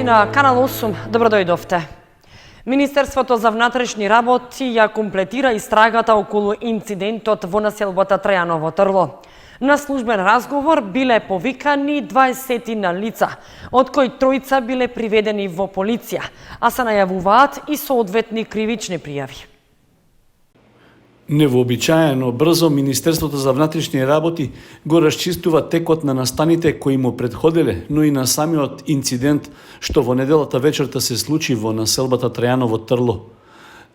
на Канал 8, добро дојдовте. Министерството за внатрешни работи ја комплетира истрагата околу инцидентот во населбата Трајаново Трло. На службен разговор биле повикани 20 лица, од кои тројца биле приведени во полиција, а се најавуваат и соодветни кривични пријави. Невообичаено брзо Министерството за внатрешни работи го расчистува текот на настаните кои му предходеле, но и на самиот инцидент што во неделата вечерта се случи во населбата Трајаново Трло.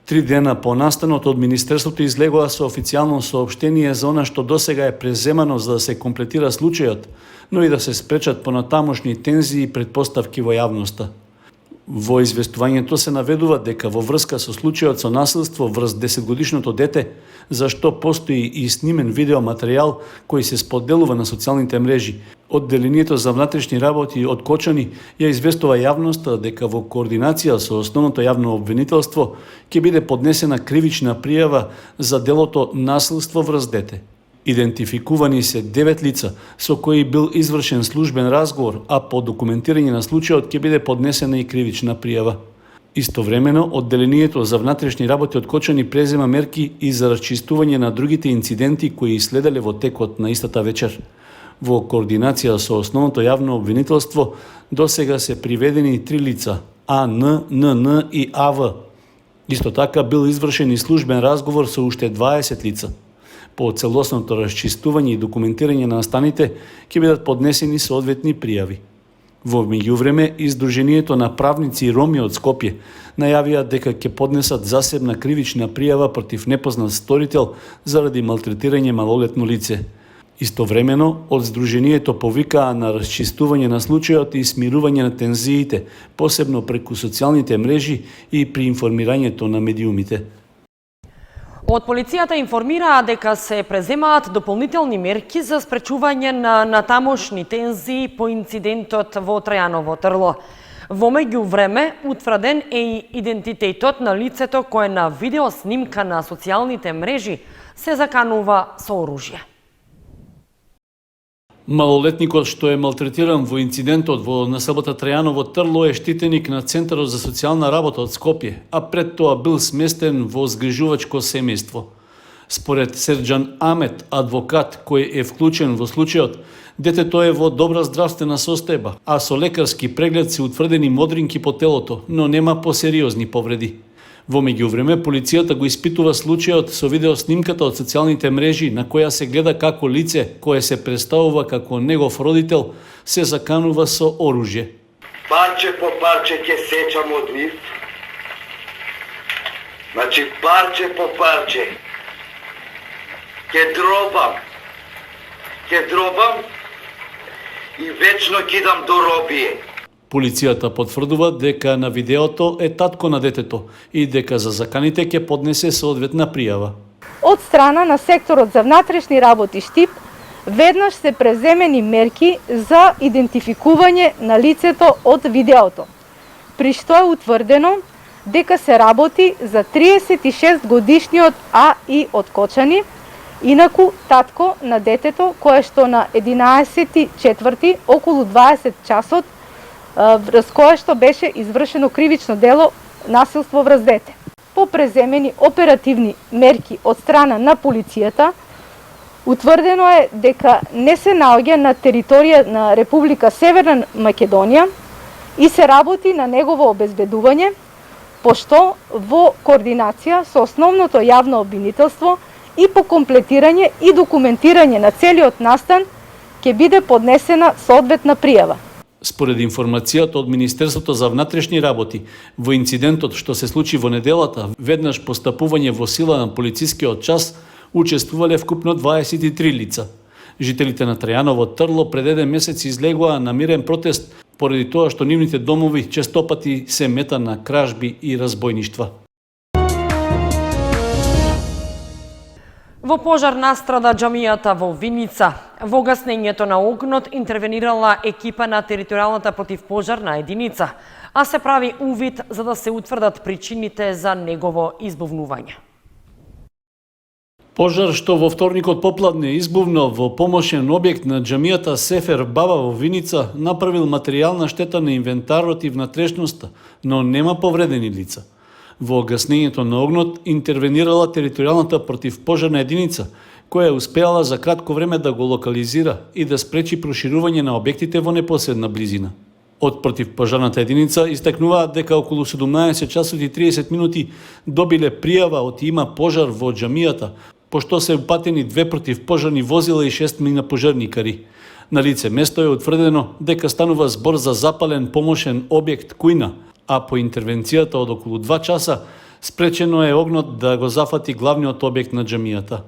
3 дена по настанот од Министерството излегува со официјално соопштение за она што досега е преземано за да се комплетира случајот, но и да се спречат понатамошни тензии и предпоставки во јавноста. Во известувањето се наведува дека во врска со случајот со насилство врз 10-годишното дете, за што постои и снимен видеоматеријал кој се споделува на социјалните мрежи, Одделението за внатрешни работи од Кочани ја известува јавноста дека во координација со основното јавно обвинителство ќе биде поднесена кривична пријава за делото насилство врз дете. Идентификувани се 9 лица со кои бил извршен службен разговор, а по документирање на случајот ќе биде поднесена и кривична пријава. Истовремено, Одделението за внатрешни работи од Кочани презема мерки и за расчистување на другите инциденти кои следеле во текот на истата вечер. Во координација со основното јавно обвинителство досега се приведени 3 лица А.Н., Н.Н. и А.В. Исто така бил извршен и службен разговор со уште 20 лица. По целосното расчистување и документирање на настаните ќе бидат поднесени соодветни пријави. Во меѓувреме, Издруженијето на правници и роми од Скопје најавија дека ќе поднесат засебна кривична пријава против непознат сторител заради малтретирање малолетно лице. Истовремено, од Здруженијето повикаа на расчистување на случајот и смирување на тензиите, посебно преку социјалните мрежи и при информирањето на медиумите. Од полицијата информираа дека се преземаат дополнителни мерки за спречување на тамошни тензии по инцидентот во Трајаново Трло. Во меѓувреме, утврден е и идентитетот на лицето кое на видеоснимка на социјалните мрежи се заканува со оружје. Малолетникот што е малтретиран во инцидентот во населбата Трајаново Трло е штитеник на Центарот за социјална работа од Скопје, а пред тоа бил сместен во згрижувачко семејство. Според Серџан Амет, адвокат кој е вклучен во случајот, детето е во добра здравствена состојба, а со лекарски преглед се утврдени модринки по телото, но нема посериозни повреди. Во меѓувреме, полицијата го испитува случајот со видеоснимката од социјалните мрежи на која се гледа како лице кое се представува како негов родител се заканува со оружје. Парче по парче ќе сечам од нив. Значи парче по парче. Ќе дробам и вечно ќе дам до робие. Полицијата потврдува дека на видеото е татко на детето и дека за заканите ќе поднесе соодветна пријава. Од страна на секторот за внатрешни работи Штип, веднаш се преземени мерки за идентификување на лицето од видеото, при што е утврдено дека се работи за 36 годишниот А.И. од Кочани, инаку татко на детето кое што на 11.4. околу 20 часот врз кое што беше извршено кривично дело насилство врз дете. По преземени оперативни мерки од страна на полицијата, утврдено е дека не се наоѓа на територија на Република Северна Македонија и се работи на негово обезбедување, пошто во координација со основното јавно обвинителство и по комплетирање и документирање на целиот настан ќе биде поднесена соодветна пријава. Според информацијата од Министерството за внатрешни работи, во инцидентот што се случи во неделата, веднаш постапување во сила на полицискиот час, учествувале вкупно 23 лица. Жителите на Трајаново Трло пред еден месец излегуваа на мирен протест поради тоа што нивните домови честопати се мета на кражби и разбојништва. Во пожар настрада џамијата во Виница. Во гаснењето на огнот интервенирала екипа на територијалната противпожарна единица, а се прави увид за да се утврдат причините за негово избувнување. Пожар што во вторникот попладне избувна во помошен објект на џамијата Сефер Баба во Виница направил материјална штета на инвентарот и внатрешноста, но нема повредени лица. Во гаснењето на огнот интервенирала територијалната противпожарна единица, која успеала за кратко време да го локализира и да спречи проширување на објектите во непосредна близина. Од противпожарната единица истакнуваат дека околу 17 часот и 30 минути добиле пријава од има пожар во џамијата, пошто се упатени 2 противпожарни возила и 6 мина пожарникари. На лице место е утврдено дека станува збор за запален помошен објект кујна, а по интервенцијата од околу 2 часа спречено е огнот да го зафати главниот објект на џамијата.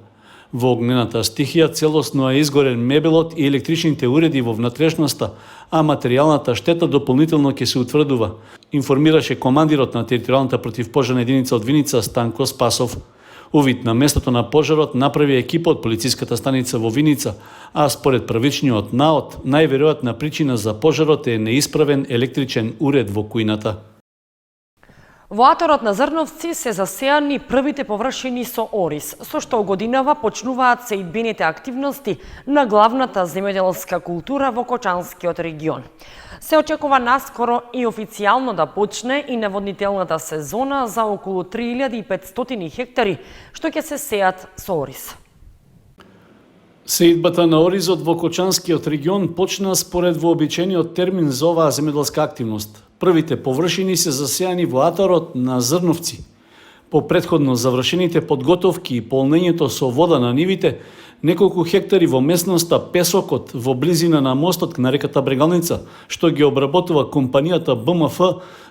Во огнената стихија целосно е изгорен мебелот и електричните уреди во внатрешноста, а материјалната штета дополнително ќе се утврдува, информираше командирот на територијалната противпожарна единица од Виница Станко Спасов. Увид на местото на пожарот направи екипа од полициската станица во Виница, а според првичниот наод, најверојатна причина за пожарот е неисправен електричен уред во кујната. Во аторот на Зрновци се засеани првите површини со ориз, со што годинава почнуваат сеидбените активности на главната земјоделска култура во Кочанскиот регион. Се очекува наскоро и официјално да почне и наводнителната сезона за околу 3500 хектари, што ќе се сеат со ориз. Сеидбата на оризот во Кочанскиот регион почна според вообичаениот термин за оваа земјоделска активност. Првите површини се засеани во атарот на Зрновци. По претходно завршените подготовки и полнењето со вода на нивите, неколку хектари во местноста Песокот во близина на мостот на реката Брегалница, што ги обработува компанијата БМФ,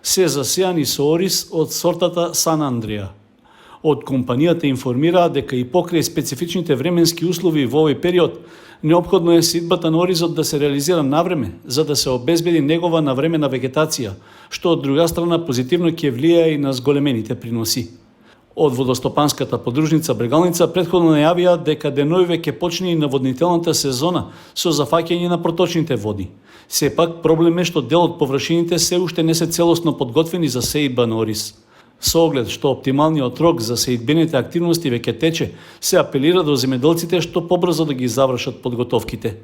се засеани со ориз од сортата Сан Андреа. Од компанијата информираат дека и покрај специфичните временски услови во овој период, неопходно е сеидбата на оризот да се реализира навреме, за да се обезбеди негова навремена вегетација, што од друга страна позитивно ќе влијае и на зголемените приноси. Од водостопанската подружница Брегалница претходно најавија дека денојве ќе почне и наводнителната сезона со зафаќање на проточните води. Сепак проблем е што дел од површините се уште не се целосно подготвени за сеидба на ориз. Со оглед што оптималниот рок за сеидбените активности веќе тече, се апелира до земјоделците што побрзо да ги завршат подготовките.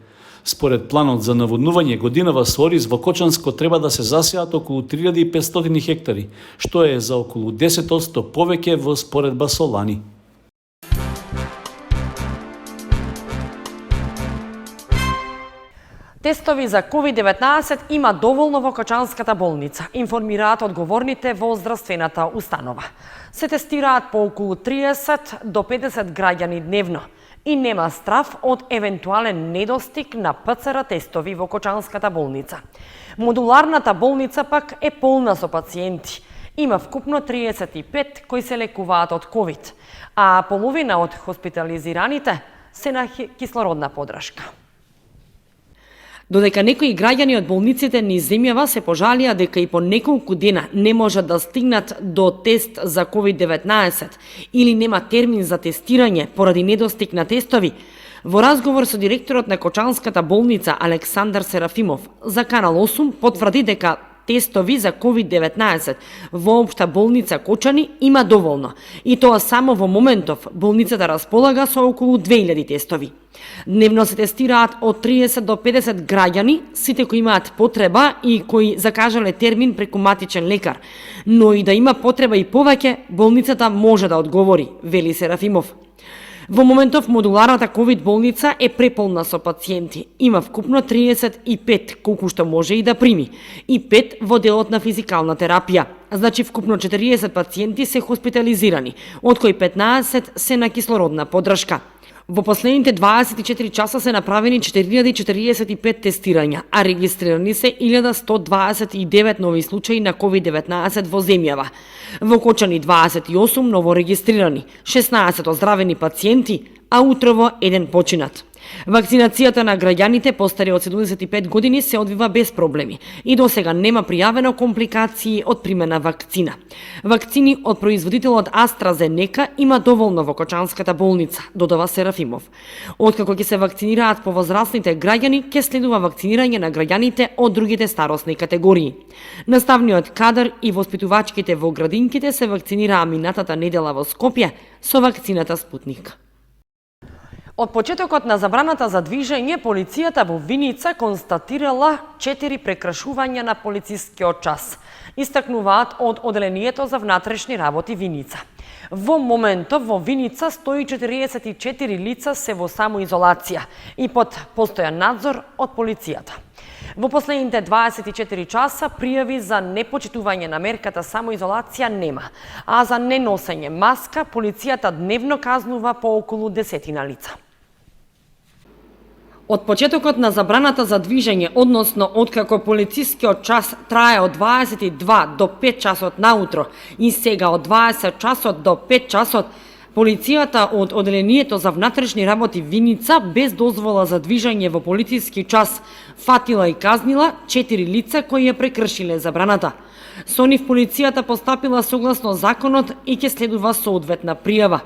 Според планот за наводнување годинава со ориз во Кочанско треба да се засеат околу 3500 хектари, што е за околу 10% повеќе во споредба со лани. Тестови за COVID-19 има доволно во Кочанската болница, информираат одговорните во здравствената установа. Се тестираат по околу 30 до 50 граѓани дневно и нема страв од евентуален недостиг на ПЦР тестови во Кочанската болница. Модуларната болница пак е полна со пациенти. Има вкупно 35 кои се лекуваат од COVID, а половина од хоспитализираните се на кислородна подршка. Додека некои граѓани од болниците низ земјава се пожалија дека и по неколку дена не можат да стигнат до тест за COVID-19 или нема термин за тестирање поради недостиг на тестови, во разговор со директорот на Кочанската болница Александар Серафимов за Канал 8 потврди дека тестови за COVID-19 во општа болница Кочани има доволно и тоа само во моментов болницата располага со околу 2000 тестови. Дневно се тестираат од 30 до 50 граѓани, сите кои имаат потреба и кои закажале термин преку матичен лекар, но и да има потреба и повеќе, болницата може да одговори, вели Серафимов. Во моментов модуларната ковид болница е преполна со пациенти. Има вкупно 35 колку што може и да прими и 5 во делот на физикална терапија. Значи вкупно 40 пациенти се хоспитализирани, од кои 15 се на кислородна подршка. Во последните 24 часа се направени 4045 тестирања, а регистрирани се 1129 нови случаи на COVID-19 во земјава. Во Кочани 28 ново регистрирани, 16 оздравени пациенти, а утрово 1 починат. Вакцинацијата на граѓаните постари од 75 години се одвива без проблеми и досега нема пријавено компликации од примена вакцина. Вакцини од производителот AstraZeneca има доволно во Кочанската болница, додава Серафимов. Откако ќе се вакцинираат повозрасните граѓани, ќе следува вакцинирање на граѓаните од другите старосни категории. Наставниот кадар и воспитувачките во градинките се вакцинираа минатата недела во Скопје со вакцината Спутник. Од почетокот на забраната за движење, полицијата во Виница констатирала 4 прекршувања на полицискиот час. Истакнуваат од Оделението за внатрешни работи Виница. Во моментов во Виница 144 лица се во самоизолација и под постојан надзор од полицијата. Во последните 24 часа пријави за непочитување на мерката самоизолација нема, а за неносење маска полицијата дневно казнува по околу 10 лица. Од почетокот на забраната за движење, односно откако полицискиот час трае од 22 до 5 часот наутро и сега од 20 часот до 5 часот, полицијата од Оделението за внатрешни работи Виница без дозвола за движење во полициски час фатила и казнила 4 лица кои ја прекршиле забраната. Со нив полицијата постапила согласно законот и ќе следува соодветна пријава.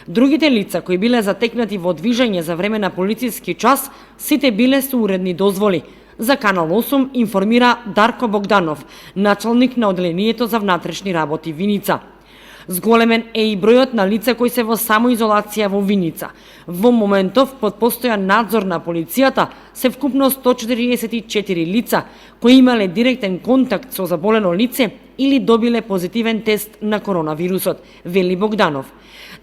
Другите лица кои биле затекнати во движење за време на полициски час, сите биле со уредни дозволи. За Канал 8 информира Дарко Богданов, началник на Оделението за внатрешни работи Виница. Зголемен е и бројот на лица кои се во самоизолација во Виница. Во моментов, под постојан надзор на полицијата, се вкупно 144 лица кои имале директен контакт со заболено лице или добиле позитивен тест на коронавирусот, вели Богданов.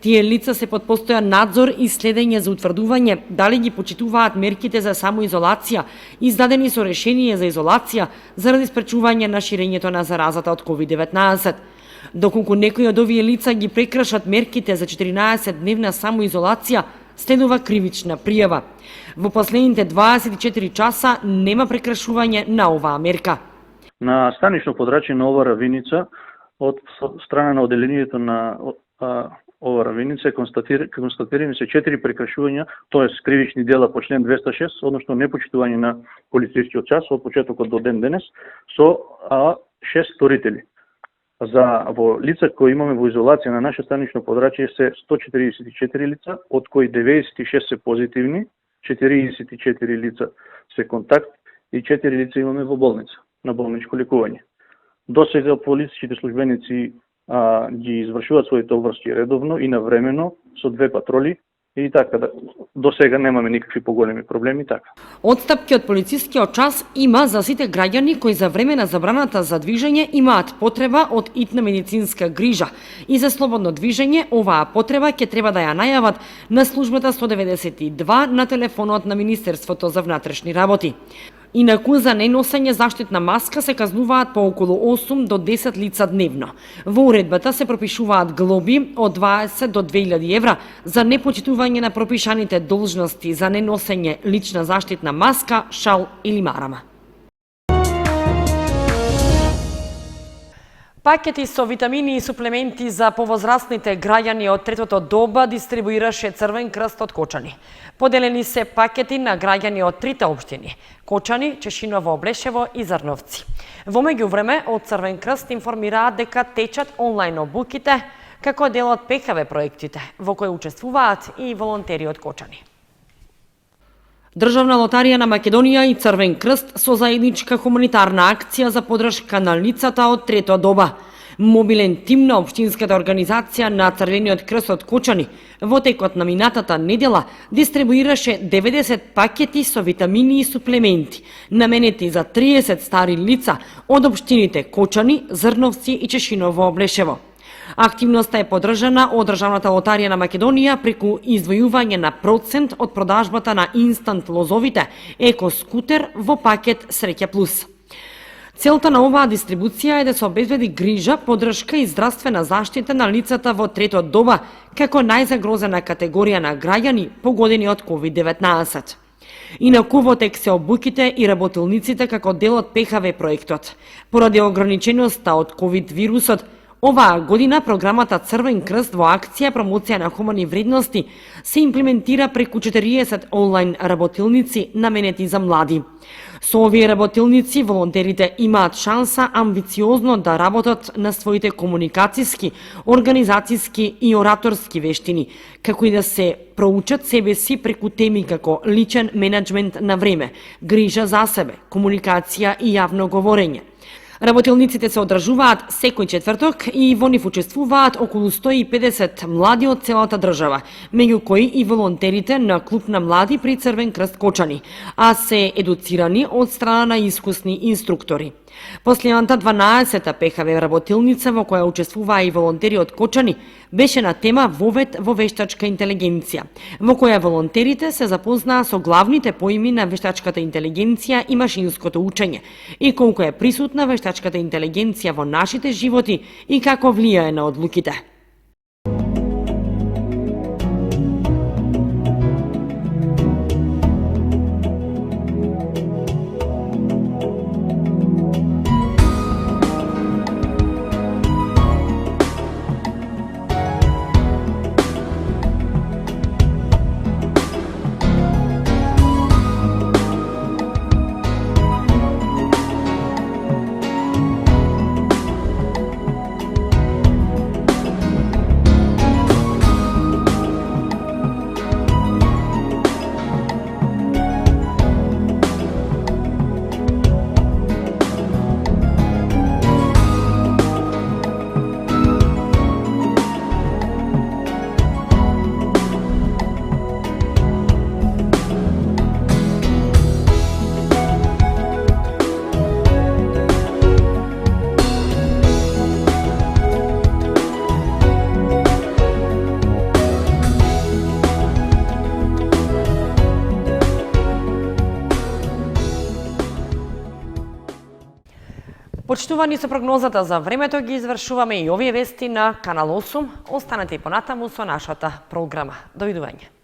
Тие лица се под постојан надзор и следење за утврдување дали ги почитуваат мерките за самоизолација, издадени со решение за изолација заради спречување на ширењето на заразата од COVID-19. Доколку некои од овие лица ги прекрашат мерките за 14-дневна самоизолација, следува кривична пријава. Во последните 24 часа нема прекрашување на оваа мерка. На станично подрачје на Овара Виница од страна на Оделението на Овара Виница констатирани се 4 прекрашувања, тоа кривични дела по член 206, односно непочитување на полицискиот час од почетокот до ден денес, со 6 сторители. Во лица кои имаме во изолација на наше станично подрачје се 144 лица, од кои 96 се позитивни, 44 лица се контакт и 4 лица имаме во болница, на болничко лекување. До сега полициските службеници ги извршуваат своите обврски редовно и навремено со 2 патроли и така до сега немаме никакви поголеми проблеми така. Отстапки од полицискиот час има за сите граѓани кои за време на забраната за движење имаат потреба од итна медицинска грижа и за слободно движење оваа потреба ќе треба да ја најават на службата 192 на телефонот на Министерството за внатрешни работи. Инаку за неносење заштитна маска се казнуваат по околу 8 до 10 лица дневно. Во уредбата се пропишуваат глоби од 20 до 2000 евра за непочитување на пропишаните должности за неносење лична заштитна маска, шал или марама. Пакети со витамини и суплементи за повозрастните граѓани од третото доба дистрибуираше Црвен крст од Кочани. Поделени се пакети на граѓани од трите општини – Кочани, Чешиново, Облешево и Зарновци. Во меѓувреме, од Црвен крст информираат дека течат онлайн обуките како дел од ПХВ проектите, во кои учествуваат и волонтери од Кочани. Државна лотарија на Македонија и Црвен крст со заедничка хуманитарна акција за подршка на лицата од трето доба. Мобилен тим на општинската организација на Црвениот крст од Кочани во текот на минатата недела дистрибуираше 90 пакети со витамини и суплементи, наменети за 30 стари лица од општините Кочани, Зрновци и Чешиново, Облешево. Активноста е поддржана од Државната лотарија на Македонија преку издвојување на процент од продажбата на инстант лозовите Еко скутер во пакет Среќа плюс. Целта на оваа дистрибуција е да се обезбеди грижа, поддршка и здравствена заштита на лицата во трето доба како најзагрозена категорија на граѓани погодени од COVID-19. Инаку во тек се обуките и работилниците како дел од ПХВ проектот. Поради ограниченоста од COVID вирусот, оваа година програмата Црвен крст во акција промоција на хумани вредности се имплементира преку 40 онлайн работилници наменети за млади. Со овие работилници волонтерите имаат шанса амбициозно да работат на своите комуникацијски, организацијски и ораторски вештини, како и да се проучат себе си преку теми како личен менеджмент на време, грижа за себе, комуникација и јавно говорење. Работилниците се одржуваат секој четврток и во нив учествуваат околу 150 млади од целата држава, меѓу кои и волонтерите на Клуб на млади при Црвен крст Кочани, а се едуцирани од страна на искусни инструктори. Последната 12-та ПХВ работилница во која учествуваа и волонтери од Кочани беше на тема Вовет во вештачка интелигенција, во која волонтерите се запознаа со главните поими на вештачката интелигенција и машинското учење и колку е присутна вештачката интелигенција во нашите животи и како влијае на одлуките. Почитувани, со прогнозата за времето ги извршуваме и овие вести на Канал 8. Останете и понатаму со нашата програма. Довидување.